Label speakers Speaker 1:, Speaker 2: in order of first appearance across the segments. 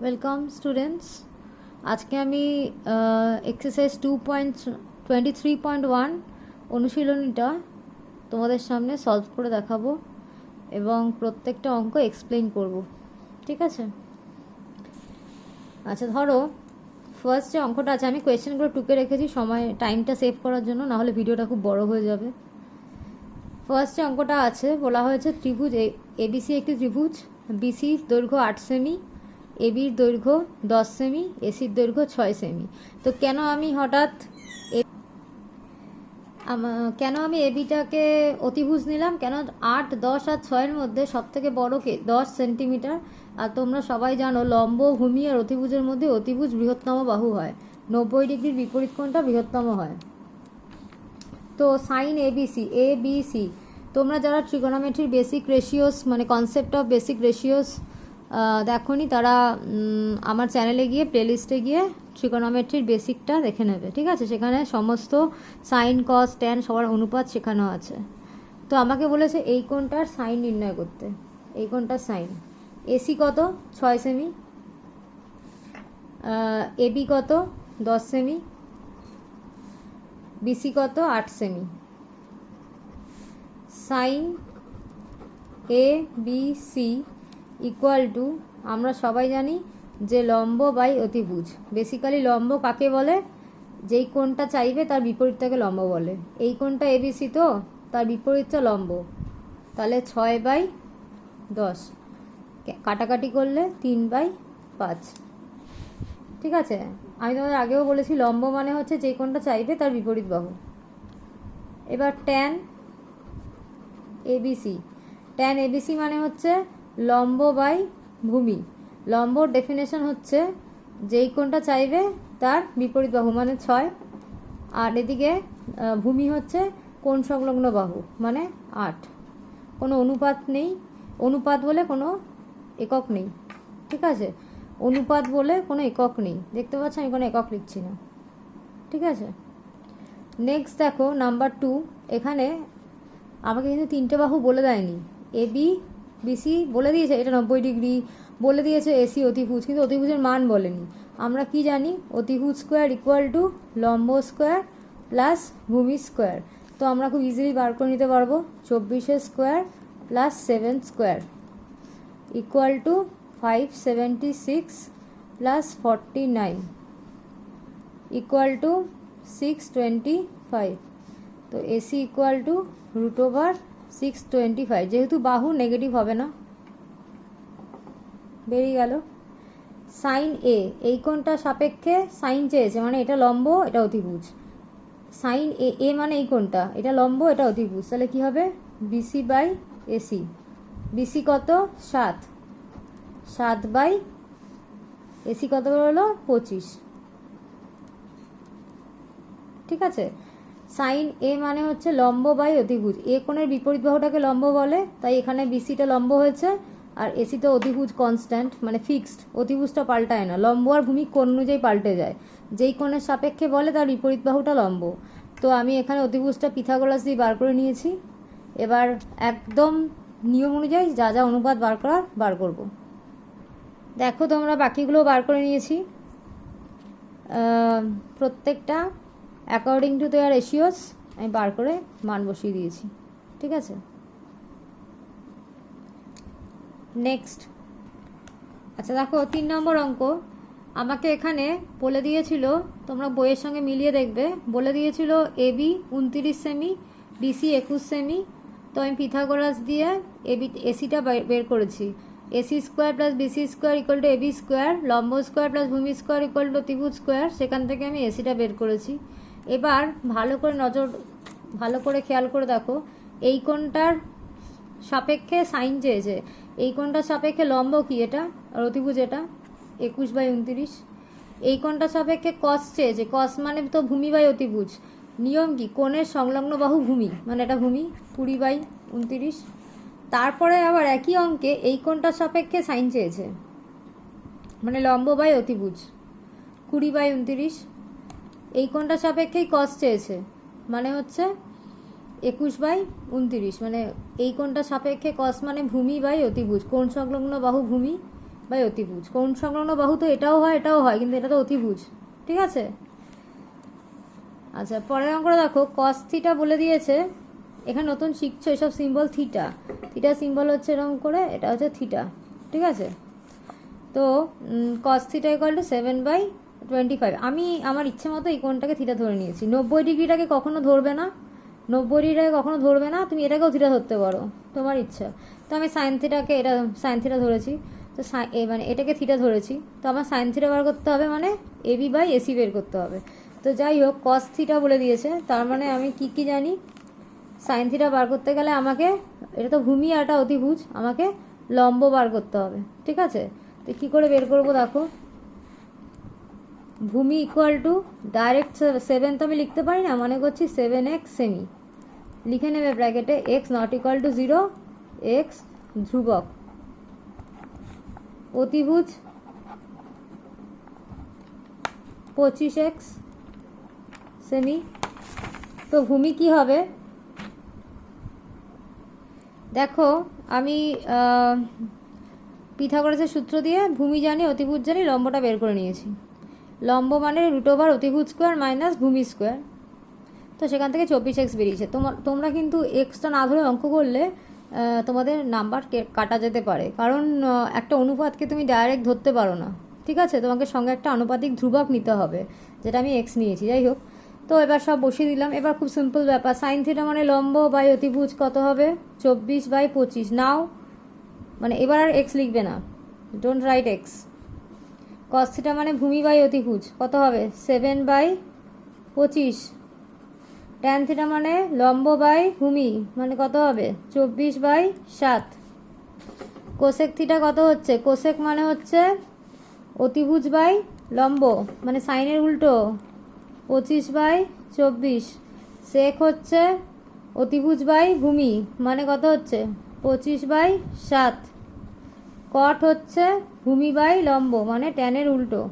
Speaker 1: Welcome students. আজকে আমি exercise 2.23.1 অনুশীলনীটা তোমাদের সামনে সলভ করে দেখাবো এবং প্রত্যেকটা অঙ্ক এক্সপ্লেইন করব। ঠিক আছে? আচ্ছা, ধরো ফার্স্ট যে অঙ্কটা আছে, আমি কোয়েশ্চেনগুলো টুকে রেখেছি সময় টাইমটা সেভ করার জন্য, নাহলে ভিডিওটা খুব বড় হয়ে যাবে। ফার্স্ট যে অঙ্কটা আছে, বলা হয়েছে ত্রিভুজ এবিসি একটি ত্রিভুজ, বিসি দৈর্ঘ্য 8 সেমি, এবির দৈর্ঘ্য 10 সেমি, এসির দৈর্ঘ্য 6 সেমি। তো কেন আমি এবিটাকে অতিভুজ নিলাম? কেন 8, 10 আর 6-এর মধ্যে সবথেকে বড় কে? 10 সেন্টিমিটার। আর তোমরা সবাই জানো লম্ব, ভূমি আর অতিভুজের মধ্যে অতিভুজ বৃহত্তম বাহু হয়, 90 ডিগ্রির বিপরীত কোণটা বৃহত্তম হয়। তো সাইন এবিসি, তোমরা যারা ট্রিগোনোমেট্রির বেসিক রেশিওস মানে কনসেপ্ট অফ বেসিক রেশিওস দেখোনি, তারা আমার চ্যানেলে গিয়ে প্লেলিস্টে গিয়ে ট্রিগোনোমেট্রির বেসিকটা দেখে নেবে। ঠিক আছে? সেখানে সমস্ত সাইন, কস, ট্যান সবার অনুপাত শেখানো আছে। তো আমাকে বলেছে এই কোণটার সাইন নির্ণয় করতে। এই কোণটার সাইন। এসি কত? 6 সেমি। এবি কত? 10 সেমি। বিসি কত? 8 সেমি। Sine A B C equal to, আমরা সবাই জানি যে লম্ব বাই অতিভুজ। বেসিক্যালি লম্ব কাকে বলে? যেই কোণটা চাইবে তার বিপরীতটাকে লম্ব বলে। এই কোণটা এবিসি, তো তার বিপরীতটা লম্ব। তাহলে 6/10 কাটাকাটি করলে 3/5। ঠিক আছে? আমি তোমাদের আগেও বলেছি লম্ব মানে হচ্ছে যেই কোণটা চাইবে তার বিপরীত বাহু। এবার ট্যান এবিসি মানে হচ্ছে লম্ব বাই ভূমি। লম্বর ডেফিনেশন হচ্ছে যেই কোণটা চাইবে তার বিপরীত বাহু মানে 6, আর এদিকে ভূমি হচ্ছে কোণ সংলগ্ন বাহু মানে 8। কোনো অনুপাত নেই, অনুপাত বলে কোনো একক নেই। ঠিক আছে? অনুপাত বলে কোনো একক নেই। দেখতে পাচ্ছ আমি কোনো একক লিখছি না। ঠিক আছে? নেক্সট দেখো নাম্বার 2। এখানে আমাকে কিন্তু 3টে বাহু বলে দেয়নি। এবি বিসি বলে দিয়েছে এটা 90 ডিগ্রি, বলে দিয়েছে এসি অতিভুজ, কিন্তু অতিভুজের মান বলেনি। আমরা কি জানি? অতিভুজ স্কোয়ার ইকুয়াল টু লম্ব স্কোয়ার প্লাস ভূমি স্কোয়ার। তো আমরা খুব ইজিলি বার করে নিতে পারবো 24 square plus 7 square equal two 576 plus 49 equal to 625। তো এসি ইকুয়াল টু √625। যেহেতু বাহু নেগেটিভ হবে না, বেরিয়ে গেল। সাইন এই কোণটা সাপেক্ষে সাইন চেয়েছে, মানে এটা লম্ব এটা অতিভুজ। সাইন এ মানে এই কোণটা, এটা লম্ব এটা অতিভুজ। তাহলে কি হবে? BC by AC. বিসি কত? 7 বাই এসি কত হলো? 25। ঠিক আছে? সাইন এ মানে হচ্ছে লম্ব বাই অতিভুজ। এ কোণের বিপরীত বাহুটাকে লম্ব বলে, তাই এখানে বিসিটা লম্ব হয়েছে, আর এসিতে অতিভুজ কনস্ট্যান্ট মানে ফিক্সড, অতিভুজটা পাল্টায় না। লম্ব আর ভূমি কোণ অনুযায়ী পাল্টে যায়। যেই কোণের সাপেক্ষে বলে তার বিপরীত বাহুটা লম্ব। তো আমি এখানে অতিভুজটা পিথাগোরাস দিয়ে বার করে নিয়েছি। এবার একদম নিয়ম অনুযায়ী যা যা অনুপাত বার করব। দেখো তোমরা বাকিগুলো বার করে নিয়েছি, প্রত্যেকটা অ্যাকর্ডিং টু দেয়ার রেশিওস আমি বার করে মান বসিয়ে দিয়েছি। ঠিক আছে? নেক্সট। আচ্ছা দেখো 3 নম্বর অঙ্ক। আমাকে এখানে বলে দিয়েছিল, তোমরা বইয়ের সঙ্গে মিলিয়ে দেখবে, বলে দিয়েছিল এবি 29 সেমি, বিসি 21 সেমি। তো আমি পিথাগোরাস দিয়ে এসিটা বের করেছি। AC square plus BC square equal to AB square, লম্ব স্কোয়ার প্লাস ভূমি স্কোয়ার ইকুয়াল টু অতিভুজ স্কোয়ার। সেখান থেকে আমি এসিটা বের করেছি। এবার ভালো করে খেয়াল করে দেখো, এই কোণটার সাপেক্ষে সাইন চেয়েছে, এই কোণটার সাপেক্ষে লম্ব কি এটা, আর অতিভুজ এটা 21/29। এই কোণটার সাপেক্ষে কস চেয়েছে, কস মানে তো ভূমি বাই অতিভুজ। নিয়ম কি? কোণের সংলগ্ন বাহু ভূমি, মানে এটা ভূমি 20/29। তারপরে আবার একই অঙ্কে এই কোণটার সাপেক্ষে সাইন চেয়েছে, মানে লম্ব বাই অতিভুজ 20/29। এই কোণটার সাপেক্ষেই কস চেয়েছে, মানে হচ্ছে 21/29। মানে এই কোণটার সাপেক্ষে কস মানে ভূমি বাই অতিভুজ, কোণ সংলগ্ন বাহু ভূমি বাই অতিভুজ। কোণ সংলগ্ন বাহু তো এটাও হয় কিন্তু এটা তো অতিভুজ, ঠিক আছে। আচ্ছা পরের অঙ্কটা দেখো, কস থিটা বলে দিয়েছে, এখানে নতুন শিখছো এসব সিম্বল, থিটা সিম্বল হচ্ছে এরকম করে, এটা হচ্ছে থিটা, ঠিক আছে। তো কস থিটা ইকুয়াল টু 7/25। আমি আমার ইচ্ছে মতো এই কোণটাকে থিটা ধরে নিয়েছি। 90 ডিগ্রিটাকে কখনো ধরবে না, 90 ডিগ্রিটাকে কখনো ধরবে না, তুমি এটাকেও থিটা ধরতে পারো, তোমার ইচ্ছা। তো আমি সাইন থিটাকে এটা সাইন থিটা ধরেছি, তো মানে এটাকে থিটা ধরেছি, তো আমার সাইন থিটা বার করতে হবে, মানে এবি বাই এসি বের করতে হবে। তো যাই হোক কস থিটা বলে দিয়েছে, তার মানে আমি কি জানি, সাইন থিটা বার করতে গেলে আমাকে, এটা তো ভূমি আর এটা অতিভুজ, আমাকে লম্ব বার করতে হবে, ঠিক আছে। তো কী করে বের করবো দেখো, ভূমি ইকুয়াল টু ডাইরেক্ট 7 তো আমি লিখতে পারি না, মনে করছি 7x সেমি, লিখে নেবে ব্র্যাকেটে x not equal to 0, x ধ্রুবক, অতিভুজ 25x সেমি। তো ভূমি কি হবে দেখো, আমি পিথাগোরাসের সূত্র দিয়ে ভূমি জানি, অতিভুজ জানি, লম্বটা বের করে নিয়েছি। লম্ব মানে √, অতিভুজ স্কোয়ার মাইনাস ভূমি স্কোয়ার, তো সেখান থেকে 24x বেরিয়েছে। তোমরা কিন্তু এক্সটা না ধরে অঙ্ক করলে তোমাদের নাম্বার কাটা যেতে পারে, কারণ একটা অনুপাতকে তুমি ডাইরেক্ট ধরতে পারো না, ঠিক আছে। তোমাকে সঙ্গে একটা আনুপাতিক ধ্রুবক নিতে হবে, যেটা আমি এক্স নিয়েছি। যাই হোক, তো এবার সব বসিয়ে দিলাম। এবার খুব সিম্পল ব্যাপার, সাইন থিটা মানে লম্ব বাই অতিভুজ কত হবে, 24/25 নাও, মানে এবার আর এক্স লিখবে না, don't write x. Cos theta মানে ভূমি বাই অতিভুজ কত হবে, 7/25। ট্যান থিটা মানে লম্ব বাই ভূমি, মানে কত হবে, 24/7। কোসেক থিটা কত হচ্ছে, কোসেক মানে হচ্ছে অতিভুজ বাই লম্ব, মানে সাইনের উল্টো, 25/24। সেক হচ্ছে অতিভুজ বাই ভূমি, মানে কত হচ্ছে 25/7। কট হচ্ছে ভূমি বাই লম্ব, মানে ট্যানের উল্টো,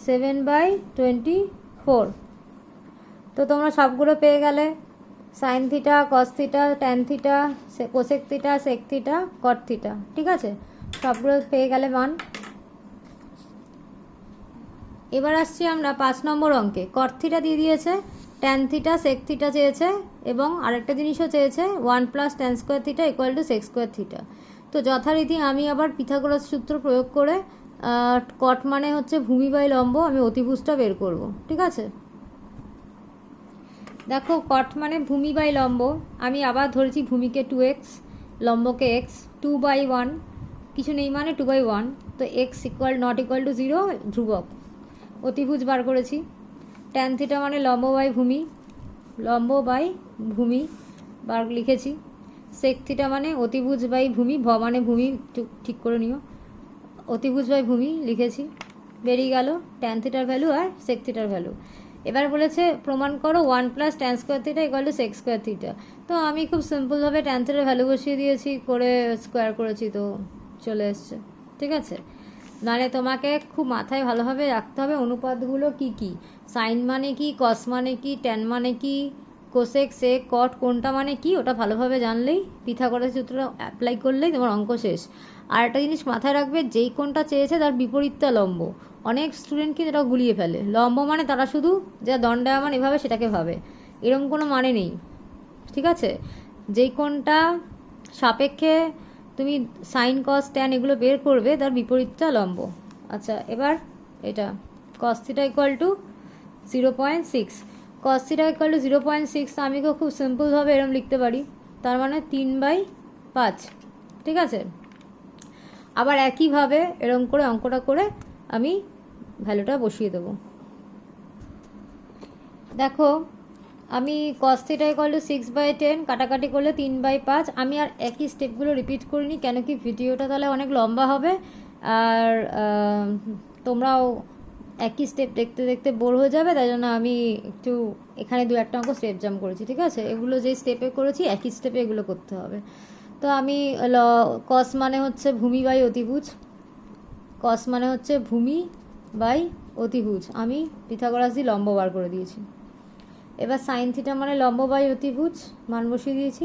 Speaker 1: 7/24। তো তোমরা সবগুলো পেয়ে গেলে, sine theta, cos theta, tan theta, cosec theta, sec theta, cot theta, ঠিক আছে, সবগুলো পেয়ে গেলে মান। এবার আসছি আমরা 5 নম্বর অঙ্কে। কট থিটা দিয়ে দিয়েছে, ট্যান থিটা, সেক থিটা চেয়েছে, এবং আরেকটা জিনিসও চেয়েছে 1 + tan square theta equal to sec square theta. তো যথারীতি আমি আবার পিথাগোরাস সূত্র প্রয়োগ করে কট মানে হচ্ছে ভূমি বাই লম্ব, আমি অতিভুজটা বের করব, ঠিক আছে। দেখো কট মানে ভূমি বাই লম্ব, আমি আবার ধরেছি ভূমিকে 2x, লম্বকে x, 2/1 কিছু নেই মানে 2/1, তো x নট ইকুয়াল টু 0 ধ্রুবক। অতিভুজ বার করেছি, ট্যান থিটা মানে লম্ব বাই ভূমি বার লিখেছি। সেক থিটা মানে অতিভুজ বাই ভূমি, মানে ভূমি ঠিক করে নিও, অতিভুজ বাই ভূমি লিখেছি, বেরিয়ে গেল ট্যান থিটার ভ্যালু আর সেক থিটার ভ্যালু। এবার বলেছে প্রমাণ করো 1 + tan square theta equal to sec square theta. তো আমি খুব সিম্পলভাবে ট্যান থিটার ভ্যালু বসিয়ে দিয়েছি, করে স্কোয়ার করেছি, তো চলে এসছে, ঠিক আছে। মানে তোমাকে খুব মাথায় ভালোভাবে রাখতে হবে অনুপাতগুলো কি কি, সাইন মানে কি, কস মানে কি, ট্যান মানে কি, কোসেক, সেক, কট কোনটা মানে কি, ওটা ভালোভাবে জানলেই, পিথাগোরাস সূত্র অ্যাপ্লাই করলেই তোমার অঙ্ক শেষ। আর একটা জিনিস মাথায় রাখবে, যেই কোনটা চেয়েছে তার বিপরীতটা লম্ব। অনেক স্টুডেন্ট কিন্তু এটা গুলিয়ে ফেলে, লম্ব মানে তারা শুধু যা দণ্ডায়মান এভাবে সেটাকে ভাবে, এরকম কোনো মানে নেই, ঠিক আছে। যেই কোনটা সাপেক্ষে তুমি সাইন, কস, ট্যান এগুলো বের করবে, তার বিপরীতটা লম্ব। আচ্ছা এবার এটা cos theta equal two 0.6, cos theta equal two 0.6, আমি খুব সিম্পলভাবে এরকম লিখতে পারি, তার মানে 3/5, ঠিক আছে। আবার একইভাবে এরকম করে অঙ্কটা করে আমি ভ্যালুটা বসিয়ে দেবো। দেখো আমি কস থিটা ইকুয়াল টু 6/10 কাটাকাটি করলে 3/5, আমি আর একই স্টেপগুলো রিপিট করিনি, কেন কি ভিডিওটা তাহলে অনেক লম্বা হবে, আর তোমরাও একই স্টেপ দেখতে দেখতে বোর হয়ে যাবে, তাই জন্য আমি একটু এখানে 2-1টা অঙ্ক স্টেপ জাম্প করেছি, ঠিক আছে। এগুলো যে স্টেপে করেছি একই স্টেপে এগুলো করতে হবে। তো আমি কস মানে হচ্ছে ভূমি বাই অতিভুজ, কস মানে হচ্ছে ভূমি বাই অতিভুজ, আমি পিথাগোরাস দিয়ে লম্ব বার করে দিয়েছি। এবার সাইন থিটা মানে লম্ব বাই অতিভুজ, মান বসিয়ে দিয়েছি।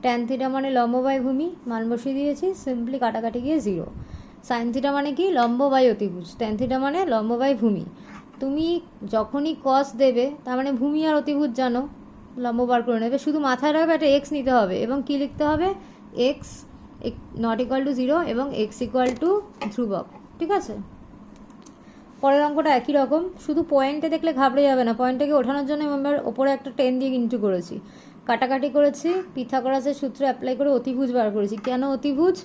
Speaker 1: ট্যান থিটা মানে লম্ব বাই ভূমি, মান বসিয়ে দিয়েছি, সিম্পলি কাটাকাটি গিয়ে 0। সাইন থিটা মানে কি, লম্ব বাই অতিভুজ, ট্যান থিটা মানে লম্ব বাই ভূমি। তুমি যখনই কস দেবে তার মানে ভূমি আর অতিভুজ জানো, লম্ব বার করে নেবে, শুধু মাথায় রাখবে একটা এক্স নিতে হবে এবং কি লিখতে হবে, এক্স নট ইকুয়াল টু 0 এবং এক্স ইকুয়াল টু ধ্রুবক। ঠিক আছে, পরের অঙ্কটা একই রকম, শুধু পয়েন্টে দেখলে ঘাবড়ে যাবে না, পয়েন্টটাকে ওঠানোর জন্য আমরা ওপরে একটা 10 দিয়ে ইন্টু করেছি, কাটাকাটি করেছি, পিথাগোরাসের সূত্র অ্যাপ্লাই করে অতিভুজ বার করেছি। কেন অতিভুজ,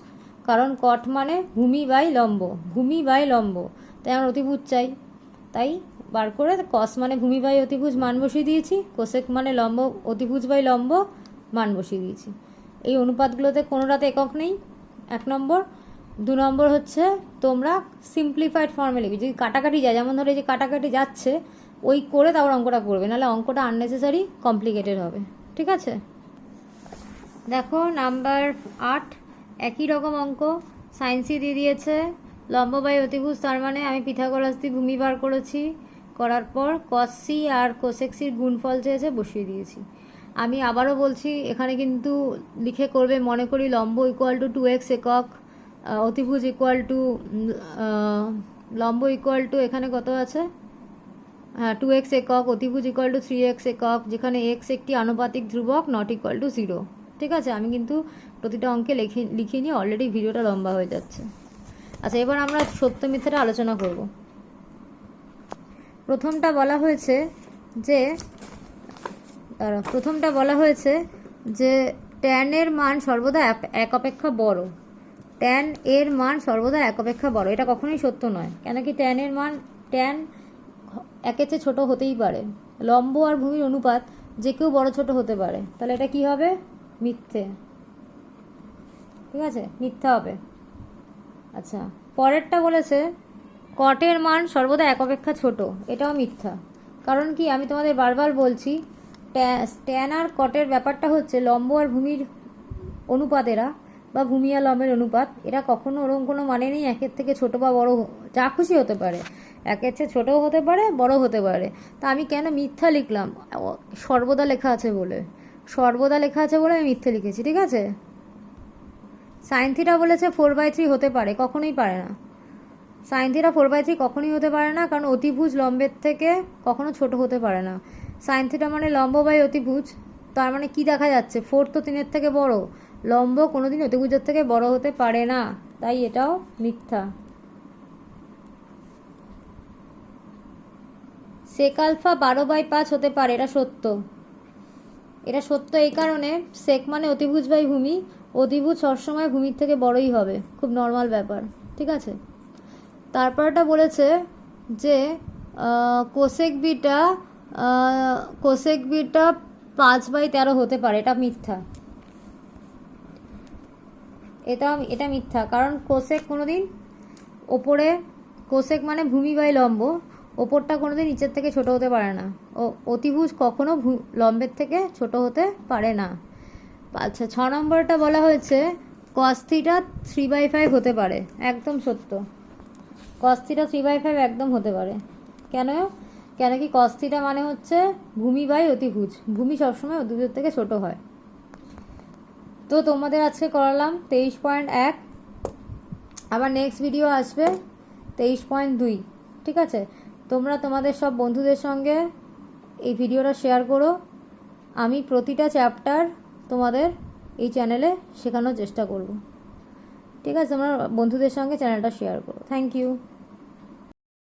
Speaker 1: কারণ কট মানে ভূমি বাই লম্ব, ভূমি বাই লম্ব, তাই আমরা অতিভুজ চাই, তাই বার করে কস মানে ভূমি বাই অতিভুজ মান বসিয়ে দিয়েছি, কোসেক মানে লম্ব অতিভুজ বাই লম্ব মান বসিয়ে দিয়েছি। এই অনুপাতগুলোতে কোনোটাতে একক নেই, 1 নম্বর। 2 নম্বর হচ্ছে তোমরা সিম্পলিফাইড ফর্মে লিখবে, যদি কাটাকাটি যায়, যেমন ধরো এই যে কাটাকাটি যাচ্ছে, ওই করে তারপর অঙ্কটা করবে, নাহলে অঙ্কটা আননেসেসারি কমপ্লিকেটেড হবে। ঠিক আছে, দেখো নাম্বার 8, একই রকম অঙ্ক, সাইন্সি দিয়ে দিয়েছে, লম্ব বাই অতিভুজ, তার মানে আমি পিথাগোরাস দিয়ে ভূমি বার করেছি, করার পর কস সি আর কোসেক সির গুণফল চেয়েছে, বসিয়ে দিয়েছি। আমি আবারও বলছি, এখানে কিন্তু লিখে করবে, মনে করি লম্ব ইকুয়াল টু 2x একক, অতিভুজ ইকুয়াল টু লম্ব ইকুয়াল টু এখানে কত আছে, হ্যাঁ 2x একক, অতিভুজ ইকুয়াল টু 3x একক, যেখানে x একটি আনুপাতিক ধ্রুবক, নট ইকুয়াল টু 0। ঠিক আছে, আমি কিন্তু প্রতিটা অঙ্কে লিখে নিয়ে অলরেডি ভিডিওটা লম্বা হয়ে যাচ্ছে। আচ্ছা, এবার আমরা সত্য মিথ্যাটা আলোচনা করব। প্রথমটা বলা হয়েছে যে ট্যান এর মান সর্বদা এক অপেক্ষা বড়, ট্যান এর মান সর্বদা এক অপেক্ষা বড়, এটা কখনোই সত্য নয়। কেন কি, ট্যান একের চেয়ে ছোটো হতেই পারে, লম্ব আর ভূমির অনুপাত যে কেউ বড় ছোট হতে পারে, তাহলে এটা কি হবে, মিথ্যে। ঠিক আছে, মিথ্যা হবে। আচ্ছা, পরেরটা বলেছে কটের মান সর্বদা এক অপেক্ষা ছোট, এটাও মিথ্যা। কারণ কি, আমি তোমাদের বারবার বলছি, ট্যান আর কটের ব্যাপারটা হচ্ছে লম্ব আর ভূমির অনুপাতেরা, বা ভূমি আর লম্বের অনুপাত, এরা কখনো ওরকম কোনো মানে নেই একের থেকে ছোট বা বড়, যা খুশি হতে পারে, একের চেয়ে ছোটও হতে পারে, বড় হতে পারে। তা আমি কেন মিথ্যা লিখলাম, সর্বদা লেখা আছে বলে, আমি মিথ্যে লিখেছি। ঠিক আছে, সাইন থিটা বলেছে 4/3 হতে পারে, কখনোই পারে না, সাইন থিটা 4/3 কখনোই হতে পারে না, কারণ অতিভুজ লম্বের থেকে কখনো ছোট হতে পারে না। সাইন থিটা মানে লম্ব বাই অতিভুজ, তার মানে কি দেখা যাচ্ছে, 4 তো 3-এর থেকে বড়, লম্ব কোনোদিন অতিভুজের থেকে বড় হতে পারে না, তাই এটাও মিথ্যা। সেক আলফা 12/5 হতে পারে, এটা সত্য। এই কারণে সেক মানে অতিভুজ বাই ভূমি, অতিভুজ সবসময় ভূমির থেকে বড়ই হবে, খুব নর্মাল ব্যাপার। ঠিক আছে, তারপরটা বলেছে যে কোসেক বিটা 5/13 হতে পারে, এটা মিথ্যা। এটা মিথ্যা, কারণ কোসেক কোনোদিন ওপরে, কোসেক মানে ভূমি বাই লম্ব, ওপরটা কোনোদিন নিচের থেকে ছোট হতে পারে না, ও অতিভুজ কখনো লম্বের থেকে ছোট হতে পারে না। আচ্ছা, 6 নম্বরটা বলা হয়েছে কস থিটা 3/5 হতে পারে, একদম সত্য, কস থিটা 3/5 একদম হতে পারে। কেন কি, কস থিটা মানে হচ্ছে ভূমি বাই অতিভুজ, ভূমি সবসময় অতিভুজের থেকে ছোট হয়। তো তোমাদের আজকে করালাম 23.1, আবার নেক্সট ভিডিও আসবে 23.2। ঠিক আছে, তোমরা তোমাদের সব বন্ধুদের সঙ্গে এই ভিডিওটা শেয়ার করো, আমি প্রতিটা চ্যাপ্টার তোমাদের এই চ্যানেলে শেখানোর চেষ্টা করব। ঠিক আছে, তোমরা বন্ধুদের সঙ্গে চ্যানেলটা শেয়ার করো। Thank you.